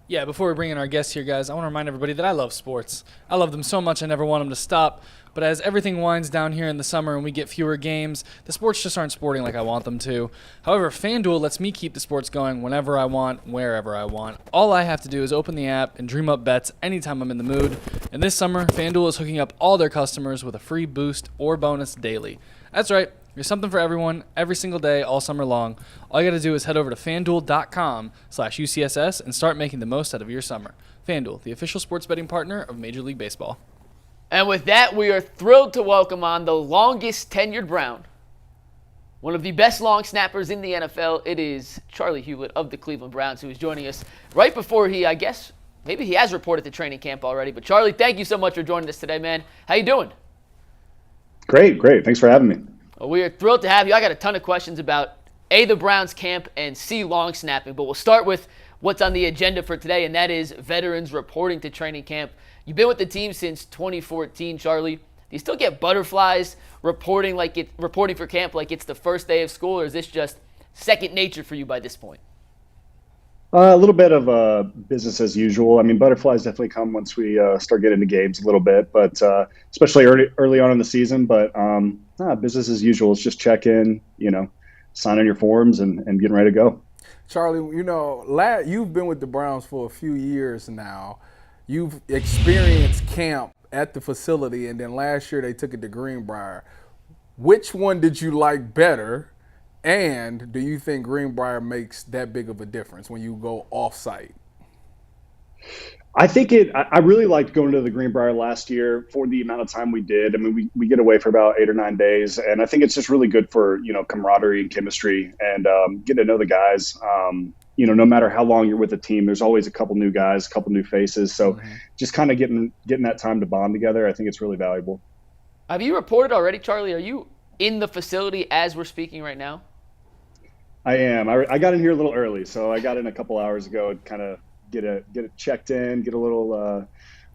Yeah, before we bring in our guests here, guys, I want to remind everybody that I love sports. I love them so much I never want them to stop. But as everything winds down here in the summer and we get fewer games, the sports just aren't sporting like I want them to. However, FanDuel lets me keep the sports going whenever I want, wherever I want. All I have to do is open the app and dream up bets anytime I'm in the mood. And this summer, FanDuel is hooking up all their customers with a free boost or bonus daily. That's right. There's something for everyone every single day all summer long. All you got to do is head over to FanDuel.com/UCSS and start making the most out of your summer. FanDuel, the official sports betting partner of Major League Baseball. And with that, we are thrilled to welcome on the longest-tenured Brown. One of the best long snappers in the NFL. It is Charley Hughlett of the Cleveland Browns, who is joining us right before he, I guess, maybe he has reported to training camp already. But Charley, thank you so much for joining us today, man. How you doing? Great. Thanks for having me. Well, we are thrilled to have you. I got a ton of questions about A, the Browns camp, and C, long snapping. But we'll start with what's on the agenda for today, and that is veterans reporting to training camp. You've been with the team since 2014, Charley. Do you still get butterflies reporting for camp like it's the first day of school, or is this just second nature for you by this point? A little bit of business as usual. I mean, butterflies definitely come once we start getting into games a little bit, but especially early on in the season. But business as usual. It's just check in, sign on your forms and getting ready to go. Charley, you've been with the Browns for a few years now. You've experienced camp at the facility, and then last year they took it to Greenbrier. Which one did you like better? And do you think Greenbrier makes that big of a difference when you go off-site? I think I really liked going to the Greenbrier last year for the amount of time we did. I mean, we get away for about 8 or 9 days, and I think it's just really good for, camaraderie and chemistry and getting to know the guys. No matter how long you're with a team, there's always a couple new guys, a couple new faces. So just kind of getting that time to bond together, I think it's really valuable. Have you reported already, Charley? Are you in the facility as we're speaking right now? I am. I got in here a little early, so I got in a couple hours ago and kind of get it checked in, get a little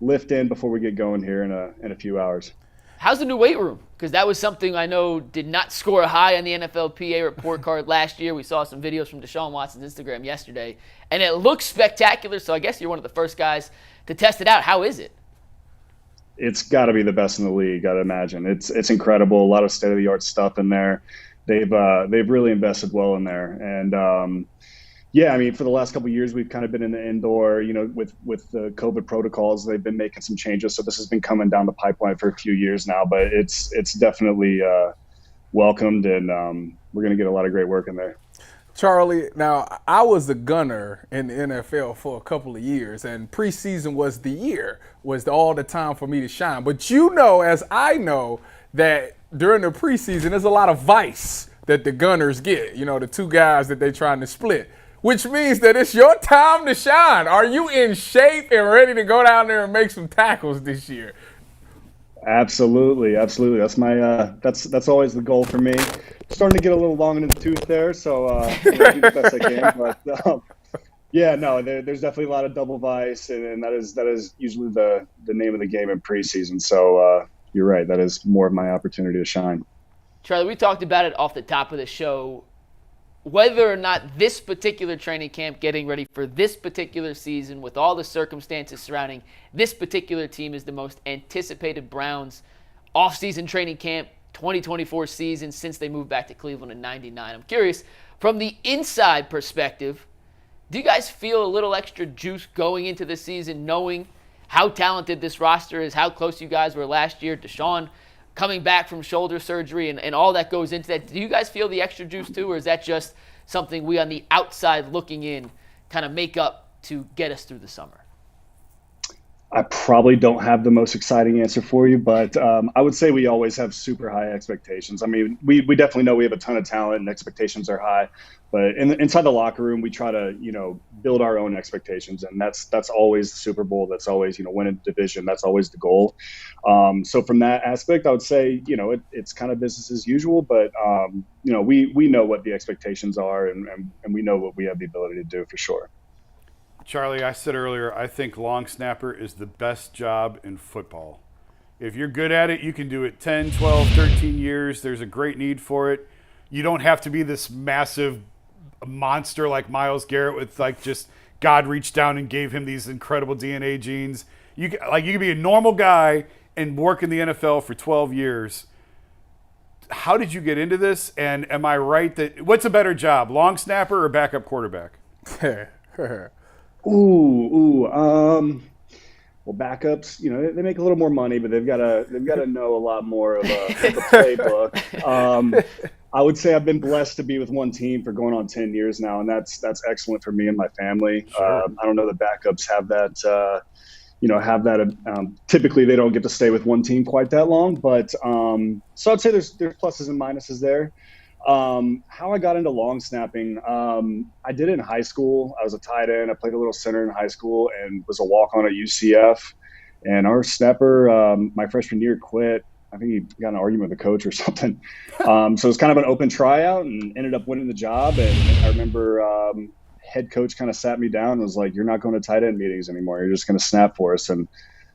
lift in before we get going here in a few hours. How's the new weight room? Because that was something I know did not score high on the NFLPA report card last year. We saw some videos from Deshaun Watson's Instagram yesterday, and it looks spectacular. So I guess you're one of the first guys to test it out. How is it? It's got to be the best in the league, I'd imagine. It's incredible. A lot of state-of-the-art stuff in there. They've really invested well in there, and I mean, for the last couple of years, we've kind of been in the indoor. With the COVID protocols, they've been making some changes. So this has been coming down the pipeline for a few years now, but it's definitely welcomed, and we're going to get a lot of great work in there. Charley, now I was a gunner in the NFL for a couple of years, and preseason was all the time for me to shine. But as I know, that during the preseason, there's a lot of vice that the gunners get, the two guys that they're trying to split, which means that it's your time to shine. Are you in shape and ready to go down there and make some tackles this year? Absolutely. That's my that's always the goal for me. Starting to get a little long in the tooth there, so I'll do the best I can. But there's definitely a lot of double vice, and that is usually the name of the game in preseason. So you're right, that is more of my opportunity to shine. Charley, we talked about it off the top of the show. Whether or not this particular training camp, getting ready for this particular season with all the circumstances surrounding this particular team, is the most anticipated Browns off-season training camp 2024 season since they moved back to Cleveland in '99. I'm curious, from the inside perspective, do you guys feel a little extra juice going into the season, knowing how talented this roster is, how close you guys were last year, Deshaun coming back from shoulder surgery and all that goes into that? Do you guys feel the extra juice too, or is that just something we on the outside looking in kind of make up to get us through the summer? I probably don't have the most exciting answer for you, but I would say we always have super high expectations. I mean, we definitely know we have a ton of talent and expectations are high, but inside the locker room, we try to, build our own expectations. And that's always the Super Bowl. That's always, winning the division. That's always the goal. So from that aspect, I would say, it's kind of business as usual, but, we know what the expectations are and we know what we have the ability to do for sure. Charley, I said earlier, I think long snapper is the best job in football. If you're good at it, you can do it 10, 12, 13 years. There's a great need for it. You don't have to be this massive monster like Myles Garrett with just God reached down and gave him these incredible DNA genes. You can be a normal guy and work in the NFL for 12 years. How did you get into this? And am I right that what's a better job, long snapper or backup quarterback? Well, backups, they make a little more money, but they've got to know a lot more of the playbook. I would say I've been blessed to be with one team for going on 10 years now, and that's excellent for me and my family. Sure. I don't know that backups have that. Typically they don't get to stay with one team quite that long, but so I'd say there's pluses and minuses there. How I got into long snapping, I did it in high school. I was a tight end. I played a little center in high school and was a walk-on at UCF. And our snapper, my freshman year, quit. I think he got in an argument with the coach or something. So it was kind of an open tryout and ended up winning the job. And I remember head coach kind of sat me down and was like, "You're not going to tight end meetings anymore. You're just going to snap for us." And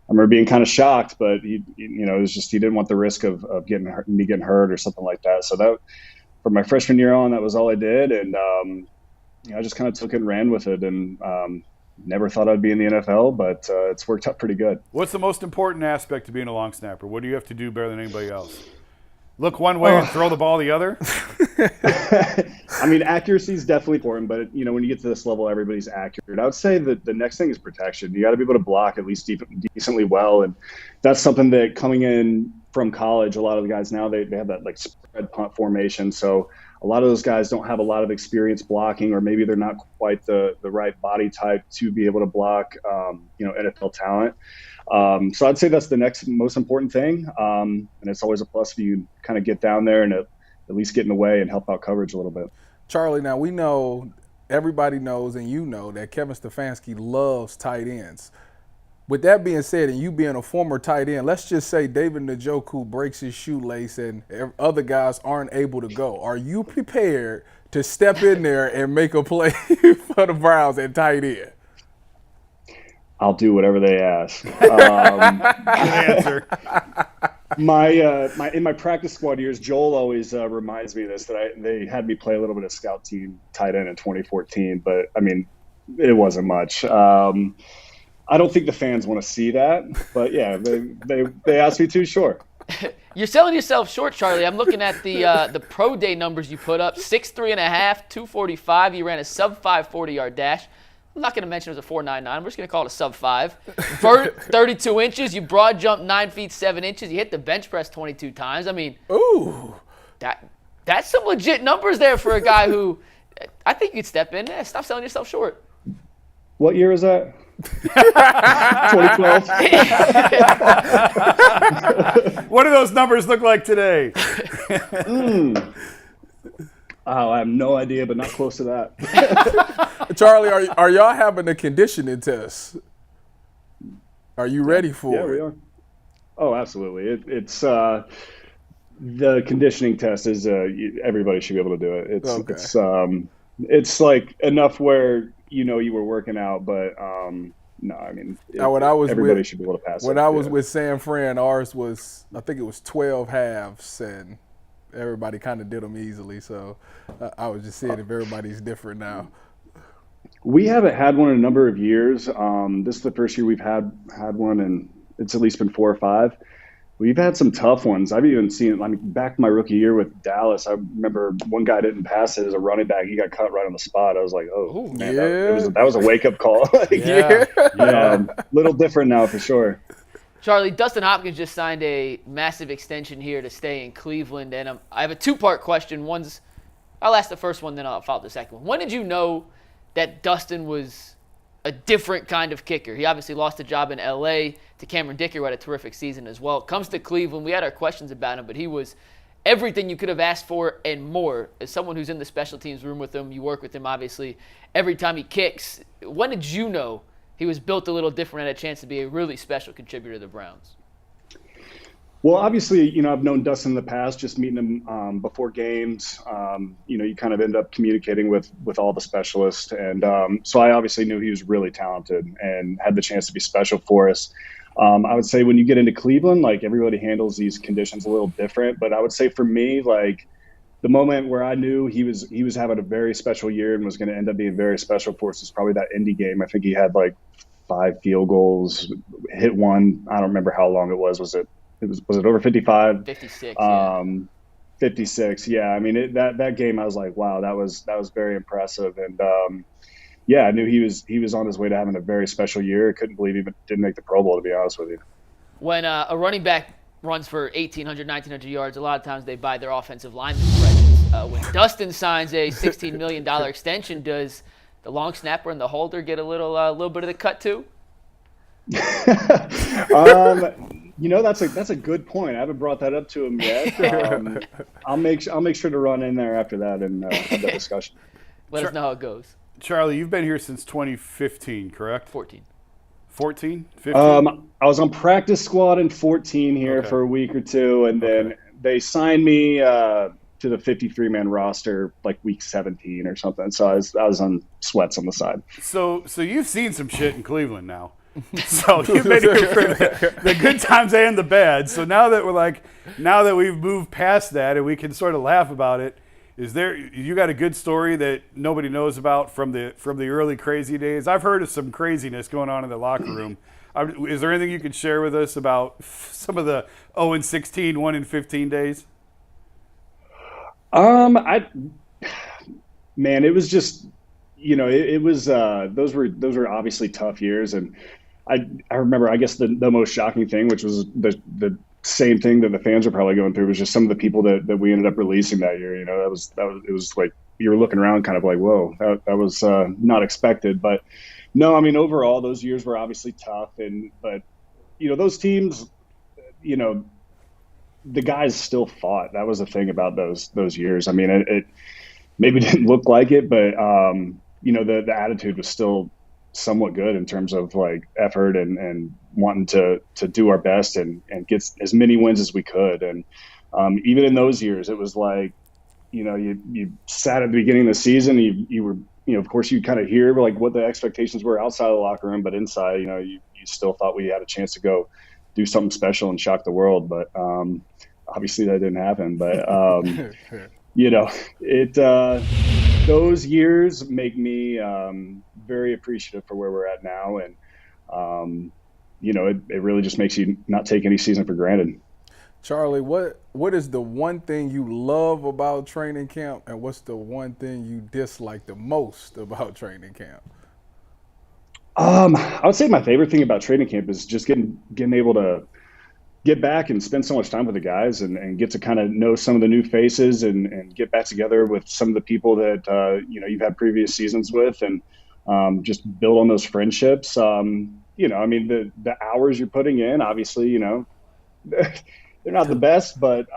I remember being kind of shocked, but it was just he didn't want the risk of getting hurt or something like that. So that. For my freshman year on, that was all I did, and I just kind of took it and ran with it, and never thought I'd be in the NFL, but it's worked out pretty good. What's the most important aspect of being a long snapper? What do you have to do better than anybody else? Look one way and throw the ball the other? I mean, accuracy is definitely important, but when you get to this level, everybody's accurate. I would say that the next thing is protection. You got to be able to block at least decently well, and that's something that coming in from college, a lot of the guys now they have that like spread punt formation. So a lot of those guys don't have a lot of experience blocking, or maybe they're not quite the right body type to be able to block, NFL talent. So I'd say that's the next most important thing. And it's always a plus if you kind of get down there and at least get in the way and help out coverage a little bit. Charlie, now we know, everybody knows, and that Kevin Stefanski loves tight ends. With that being said, and you being a former tight end, let's just say David Njoku breaks his shoelace and other guys aren't able to go. Are you prepared to step in there and make a play for the Browns at tight end? I'll do whatever they ask. Good answer. In my practice squad years, Joel always reminds me of this, that they had me play a little bit of scout team tight end in 2014, but I mean, it wasn't much. I don't think the fans want to see that, but yeah, they asked me to, sure. You're selling yourself short, Charlie. I'm looking at the pro day numbers you put up: 6'3.5", 245. You ran a sub 5 40-yard dash. I'm not going to mention it was a 4.99. We're just going to call it a sub 5. Vert 32 inches. You broad jumped 9 feet 7 inches. You hit the bench press 22 times. I mean, ooh, that's some legit numbers there for a guy who I think you'd step in there. Stop selling yourself short. What year is that? 2012. What do those numbers look like today? Oh, I have no idea, but not close to that. Charlie, are y'all having a conditioning test? Are you ready for it? Yeah, we are. Oh, absolutely. It's the conditioning test is everybody should be able to do it. It's like enough where you were working out, but no, I mean, everybody should be able to pass it. When I was with San Fran, ours was, I think it was 12 halves, and everybody kind of did them easily. So I was just seeing if everybody's different now. We haven't had one in a number of years. This is the first year we've had one, and it's at least been 4 or 5. We've had some tough ones. I've even seen, back my rookie year with Dallas, I remember one guy didn't pass it as a running back. He got cut right on the spot. I was like, oh, man, yeah. that was a wake-up call. Little different now for sure. Charlie, Dustin Hopkins just signed a massive extension here to stay in Cleveland, and I have a 2-part question. I'll ask the first one, then I'll follow the second one. When did you know that Dustin was a different kind of kicker? He obviously lost a job in L.A. to Cameron Dicker, who had a terrific season as well. Comes to Cleveland. We had our questions about him, but he was everything you could have asked for and more. As someone who's in the special teams room with him, you work with him, obviously, every time he kicks. When did you know he was built a little different and had a chance to be a really special contributor to the Browns? Well, obviously, I've known Dustin in the past, just meeting him before games. You kind of end up communicating with all the specialists. And so I obviously knew he was really talented and had the chance to be special for us. I would say when you get into Cleveland, everybody handles these conditions a little different. But I would say for me, the moment where I knew he was having a very special year and was going to end up being very special for us is probably that Indy game. I think he had like 5 field goals, hit one. I don't remember how long it was. Was it over 55? 56. 56. Yeah. I mean, that game, I was like, wow, that was very impressive. And yeah, I knew he was on his way to having a very special year. I couldn't believe he didn't make the Pro Bowl, to be honest with you. When a running back runs for 1,800, 1,900 yards, a lot of times they buy their offensive lineman presence. When Dustin signs a $16 million extension, does the long snapper and the holder get a little bit of the cut too? That's a good point. I haven't brought that up to him yet. I'll make sure to run in there after that and have that discussion. Let us know how it goes. Charlie, you've been here since 2015, correct? 14. 14? 15? I was on practice squad in 14 here for a week or two, and then they signed me to the 53-man roster like week 17 or something. So I was on sweats on the side. So you've seen some shit in Cleveland now. So you've been here for the good times and the bad. So now that we've moved past that and we can sort of laugh about it, you got a good story that nobody knows about from the early crazy days? I've heard of some craziness going on in the locker room. Is there anything you could share with us about some of the 0-16, 1-15 days? Man, it was just, it was those were obviously tough years, and I remember, I guess the most shocking thing, which was the same thing that the fans are probably going through, was just some of the people that we ended up releasing that year. It was like you were looking around kind of like, whoa, that was not expected. But no, I mean, overall those years were obviously tough, but those teams, the guys still fought. That was the thing about those years. I mean, it maybe didn't look like it, but the attitude was still somewhat good in terms of like effort and wanting to do our best and get as many wins as we could. And even in those years, it was like, you sat at the beginning of the season, you were, of course you kind of hear like what the expectations were outside of the locker room, but inside, you still thought we had a chance to go do something special and shock the world. But obviously that didn't happen. But those years make me very appreciative for where we're at now, and it really just makes you not take any season for granted. Charlie, what is the one thing you love about training camp, and what's the one thing you dislike the most about training camp? I would say my favorite thing about training camp is just getting able to get back and spend so much time with the guys and get to kind of know some of the new faces and get back together with some of the people that you've had previous seasons with, and just build on those friendships. I mean, the hours you're putting in, obviously, they're not the best, but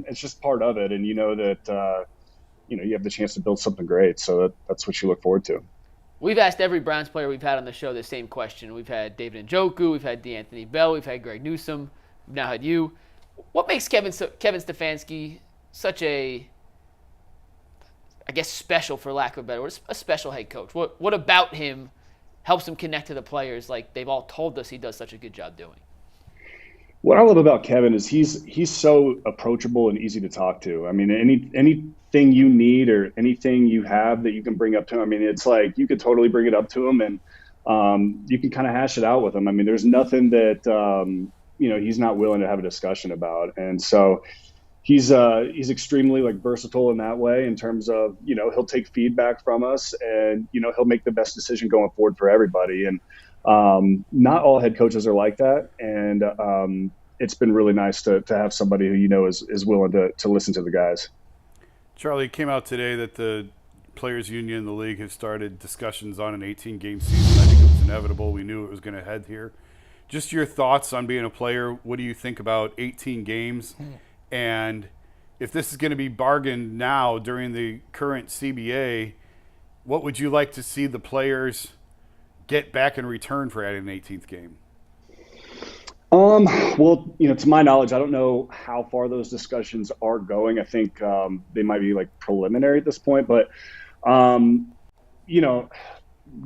it's just part of it. And you know that you have the chance to build something great. So that's what you look forward to. We've asked every Browns player we've had on the show the same question. We've had David Njoku, we've had D'Anthony Bell, we've had Greg Newsome, we've now had you. What makes Kevin Stefanski such a, I guess, special, for lack of a better word, a special head coach? What about him helps him connect to the players like they've all told us he does such a good job doing? What I love about Kevin is he's so approachable and easy to talk to. I mean, anything you need or anything you have that you can bring up to him, I mean, it's like you could totally bring it up to him, and you can kind of hash it out with him. I mean, there's nothing that he's not willing to have a discussion about. And so he's extremely like versatile in that way, in terms of, he'll take feedback from us, and he'll make the best decision going forward for everybody. And not all head coaches are like that, and it's been really nice to have somebody who is willing to listen to the guys. Charlie, it came out today that the Players Union and the league have started discussions on an 18-game season. I think it was inevitable. We knew it was going to head here. Just your thoughts on being a player. What do you think about 18 games? And if this is going to be bargained now during the current CBA, what would you like to see the players get back in return for adding an 18th game? Well, to my knowledge, I don't know how far those discussions are going. I think they might be like preliminary at this point, but we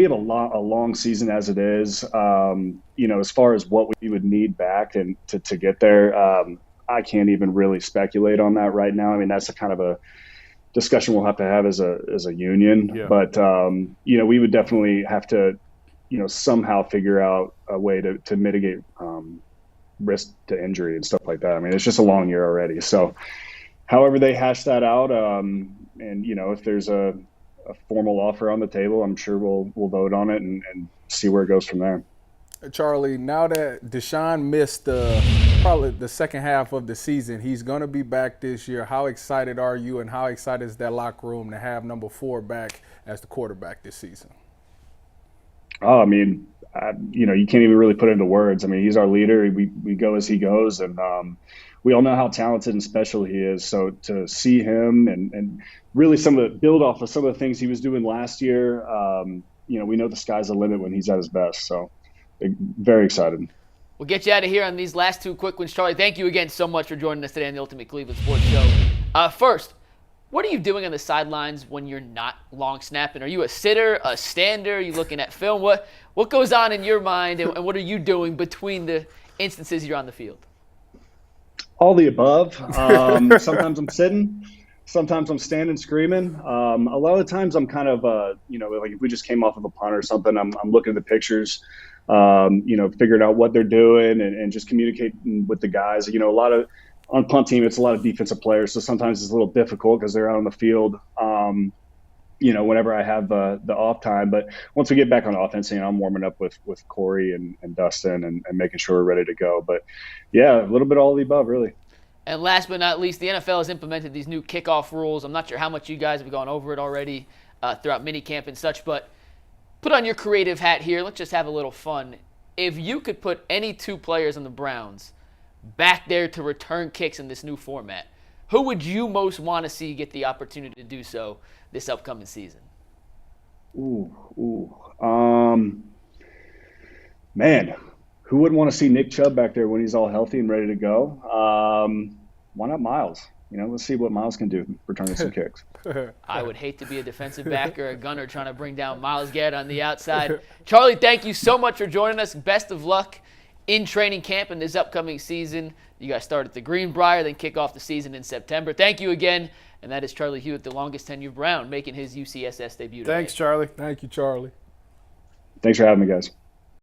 have a long season as it is. As far as what we would need back and to get there, I can't even really speculate on that right now. I mean, that's a kind of discussion we'll have to have as a union. Yeah. But we would definitely have to somehow figure out a way to mitigate risk to injury and stuff like that. I mean, it's just a long year already. So however they hash that out, and if there's a formal offer on the table, I'm sure we'll vote on it and see where it goes from there. Charlie, now that Deshaun missed probably the second half of the season, he's going to be back this year. How excited are you, and how excited is that locker room to have number 4 back as the quarterback this season? Oh, I mean, you can't even really put it into words. I mean, he's our leader. We go as he goes, and we all know how talented and special he is. So to see him and really build off of some of the things he was doing last year, we know the sky's the limit when he's at his best. So very excited. We'll get you out of here on these last 2 quick ones. Charlie, thank you again so much for joining us today on the Ultimate Cleveland Sports Show. First, what are you doing on the sidelines when you're not long snapping? Are you a sitter, a stander? Are you looking at film? What goes on in your mind, and what are you doing between the instances you're on the field? All the above. Sometimes I'm sitting. Sometimes I'm standing screaming. A lot of the times I'm kind of, like if we just came off of a punt or something, I'm looking at the pictures, figuring out what they're doing and just communicating with the guys. On punt team, it's a lot of defensive players, so sometimes it's a little difficult because they're out on the field, whenever I have the off time. But once we get back on offense, I'm warming up with Corey and Dustin and making sure we're ready to go. But, yeah, a little bit all of the above, really. And last but not least, the NFL has implemented these new kickoff rules. I'm not sure how much you guys have gone over it already throughout minicamp and such, but put on your creative hat here. Let's just have a little fun. If you could put any 2 players on the Browns back there to return kicks in this new format, who would you most want to see get the opportunity to do so this upcoming season? Man, who wouldn't want to see Nick Chubb back there when he's all healthy and ready to go? Why not Miles? Let's see what Miles can do returning some kicks. I would hate to be a defensive back or a gunner trying to bring down Myles Garrett on the outside. Charlie, thank you so much for joining us. Best of luck in training camp in this upcoming season. You guys start at the Greenbrier, then kick off the season in September. Thank you again. And that is Charley Hughlett, the longest-tenured Brown, making his UCSS debut today. Thanks, Charlie. Thank you, Charlie. Thanks for having me, guys.